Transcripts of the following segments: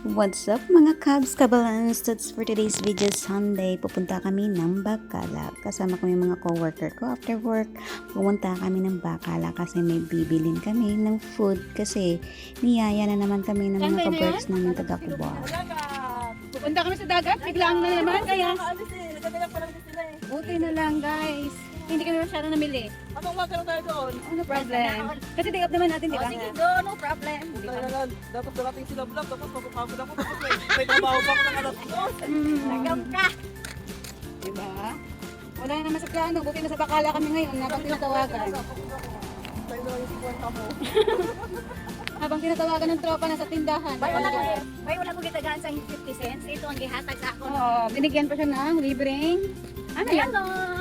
What's up mga Cubs Kabalans? That's for today's video Sunday. Pupunta kami ng Bacala. Kasama ko yung mga coworker ko after work. Pupunta kami ng Bacala kasi may bibilin kami ng food kasi niyaya na naman kami ng mga ka-works namin taga Cubao. Pupunta kami sa dagat, biglaan na naman kaya. Buti na lang guys. Hindi kami masyado namili. Habang wag lang tayo doon. Oh, no problem. Kasi day off naman natin, di ba? Sige, go, no problem. Dapat darating sila vlog, tapos magpapagod ako, tapos may trabaho pa ako ng alas ko. Tagam ka! Diba? Wala na naman sa plano. Buti na sa Bacala kami ngayon. Habang tinatawagan. Tayo na yung kwenta mo. Habang tinatawagan ng tropa na sa tindahan. May wala ko gitagaan sa 50 cents. Ito ang gihatag sa ako. Oo, binigyan pa siya ng libreng. Ano yan?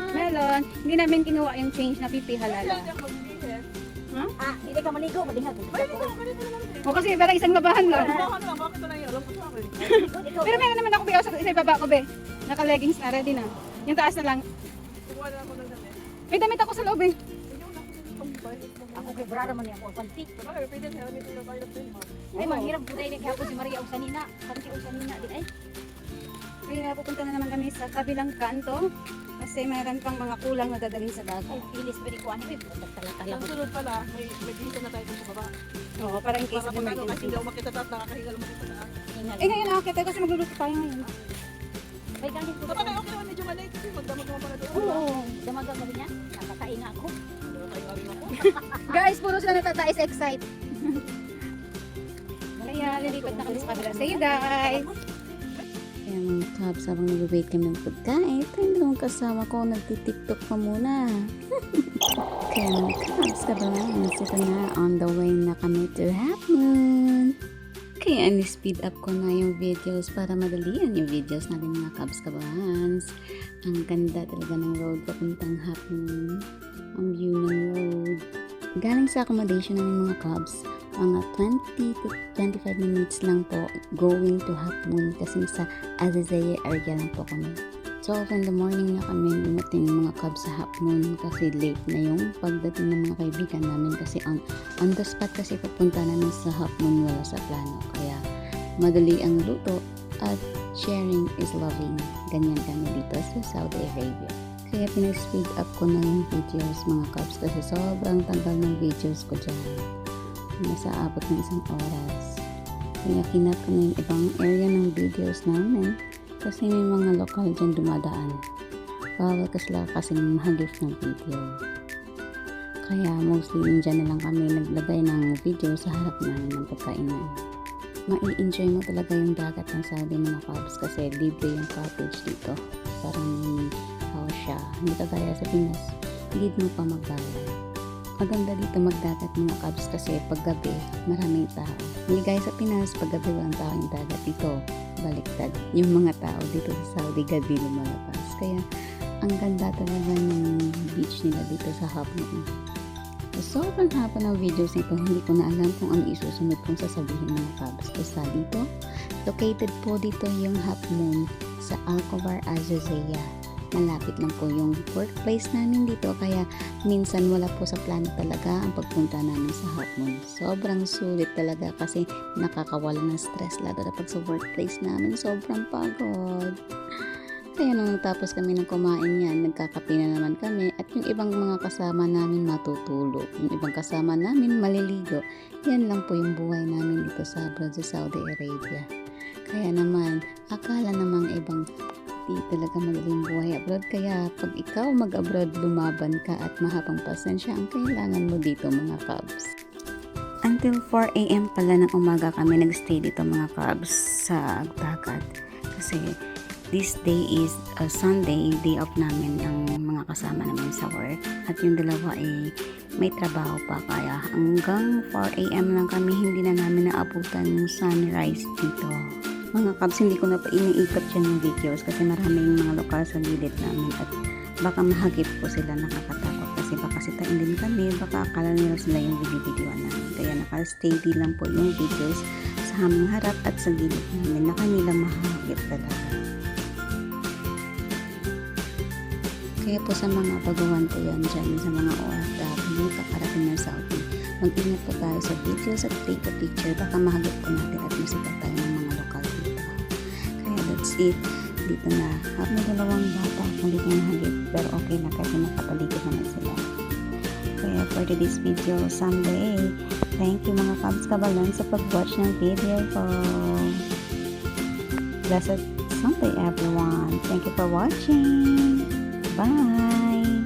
Melon. Hindi namin kinuha yung change na pipi halala. Hindi ka maligo, madingag. O kasi parang isang babahan lang. Bakit lang, bakit na alam ko sa akin. Pero meron naman ako bigaw sa isa baba ko be. Naka-leggings na, ready na. Yung taas na lang. Kukuha na ako ng damit. May damit ako sa loob eh. Ako kay brada man niya ako. Pantik. Bakit, pwede siya, may tayo tayo ng film. Ay, manghirap po dahil kaya po si Maria Usanina. Pantik Usanina din ay. Kaya pupunta na naman kami sa kabilang kanto. Kasi meron pang mga kulang na dadalhin sa dagat. Ay, pilis pa rin ko. Ano eh, tala-tala Ang ko. sunod pala, may dito na tayo sa baba. Oo, para in case Para of kung ano, kasi emergency. hindi ako makita at nakakahinga lang makita na. Eh ngayon nakakita kasi magluluto tayo ngayon. Ay, ganit ko. Dapat kayo, okay naman, medyo malay kasi magdamag naman pala doon. Oo. Damaga mo niya. Nakakain ako. Guys, puro sila natataas excite. Kaya lilipat na kami sa kabila. See you guys! Kaya mga Cubs, habang nag-wait kami ng pagkain, tayo dalawang kasama ko nagtitiktok pa muna. Kaya mga Cubs Kabalans, ito na, on the way na kami to Half Moon. Kaya ni-speed up ko na yung videos para madalian yung videos natin mga Cubs Kabalans. Ang ganda talaga ng road papuntang Half Moon. Ang view ng road. Galing sa accommodation namin mga Cubs, mga 20 to 25 minutes lang po going to Half Moon kasi sa Azazaya area lang po kami. 12 in the morning na kami dumating mga Cubs sa Half Moon kasi late na yung pagdating ng mga kaibigan namin kasi on the spot kasi papunta namin sa Half Moon wala sa plano. Kaya madali ang luto at sharing is loving. Ganyan kami dito sa Saudi Arabia. Kaya pinag-speed up ko na yung videos mga Cubs kasi sobrang tagal ng videos ko dyan. Nasa abot ng isang oras. Kaya kinat ko na yung ibang area ng videos namin kasi may mga lokal dyan dumadaan. Bawal kasi mahagif ng video. Kaya mostly dyan na lang kami naglagay ng video sa harap namin ng pagkainan. Mai-enjoy mo talaga yung dagat ng Saudi mga Cubs kasi libre yung cottage dito. Parang house siya. Hindi kagaya sa Pinas. Hindi mo pa magbayad. Maganda dito magdagat mga Cubs kasi paggabi maraming tao. Hindi gaya sa Pinas, paggabi walang tao yung dagat dito. Baliktad. Yung mga tao dito sa Saudi gabi lumalabas. Kaya ang ganda talaga ng beach nila dito sa Half Moon. So, sobrang haba ng videos nito. Hindi ko na alam kung ano isusunod kong sasabihin mga Cubs. Basta dito, located po dito yung Half Moon sa Alcobar Azazaya. Malapit lang po yung workplace namin dito kaya minsan wala po sa plano talaga ang pagpunta namin sa Half Moon. Sobrang sulit talaga kasi nakakawala ng stress lalo na pag sa workplace namin sobrang pagod. Kaya nung tapos kami ng kumain yan, nagkakape na naman kami at yung ibang mga kasama namin matutulog. Yung ibang kasama namin maliligo. Yan lang po yung buhay namin dito sa abroad sa Saudi Arabia. Kaya naman, akala namang ibang di talaga madaling buhay abroad. Kaya pag ikaw mag-abroad, lumaban ka at mahabang pasensya ang kailangan mo dito mga Cubs. Until 4 AM pala ng umaga kami nagstay dito mga Cubs sa dagat. Kasi this day is a Sunday, day off namin ng mga kasama namin sa work. At yung dalawa ay may trabaho pa kaya hanggang 4 AM lang kami hindi na namin naabutan yung sunrise dito. Mga Cubs, hindi ko na pa iniikot yan yung videos kasi maraming mga lokal sa gilid namin at baka mahagip po sila nakakatakot kasi baka sitain din kami, baka akala nila sila yung video-videoan namin. Kaya naka-steady lang po yung videos sa aming harap at sa gilid namin na kanila mahagip talaga. Kaya po sa mga baguhan po yan dyan, sa mga OFW, kakarating ng Saudi, mag-ingat po tayo sa videos at take a picture, baka mahagip po natin at masipat tayo ng mga lokal. it. Dito na. May dalawang bata akong dito nahagip. Pero okay na kasi nakapaligid naman sila. Kaya for today's video, Sunday. Thank you mga Cubs Kabalan sa pag-watch ng video ko. Blessed Sunday everyone. Thank you for watching. Bye!